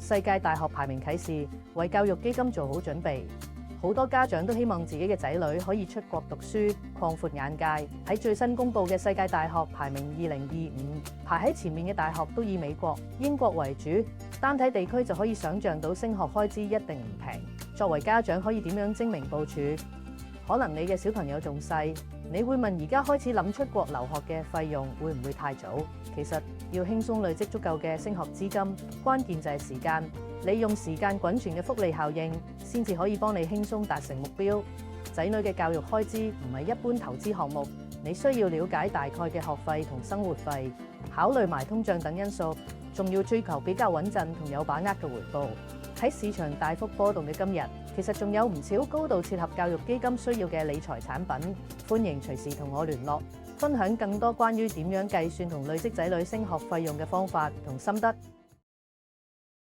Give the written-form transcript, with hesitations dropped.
世界大學排名啟示為教育基金做好準備。好多家長都希望自己嘅仔女可以出國讀書，擴闊眼界。喺最新公布嘅世界大學排名2025，排喺前面嘅大學都以美國、英國為主。單睇地區就可以想像到升學開支一定唔平。作為家長可以點樣精明部署？可能你嘅小朋友仲細，你會問而家開始諗出國留學嘅費用會唔會太早？其實要輕鬆累積足夠嘅升學資金，關鍵就係時間。利用時間滾存嘅複利效應，先至可以幫你輕鬆達成目標。仔女嘅教育開支唔係一般投資項目，你需要了解大概嘅學費同生活費，考慮埋通脹等因素，仲要追求比較穩陣同有把握嘅回報。喺市場大幅波動嘅今日，其實仲有唔少高度切合教育基金需要嘅理財產品，歡迎隨時同我聯絡，分享更多關於點樣計算同累積仔女升學費用嘅方法同心得。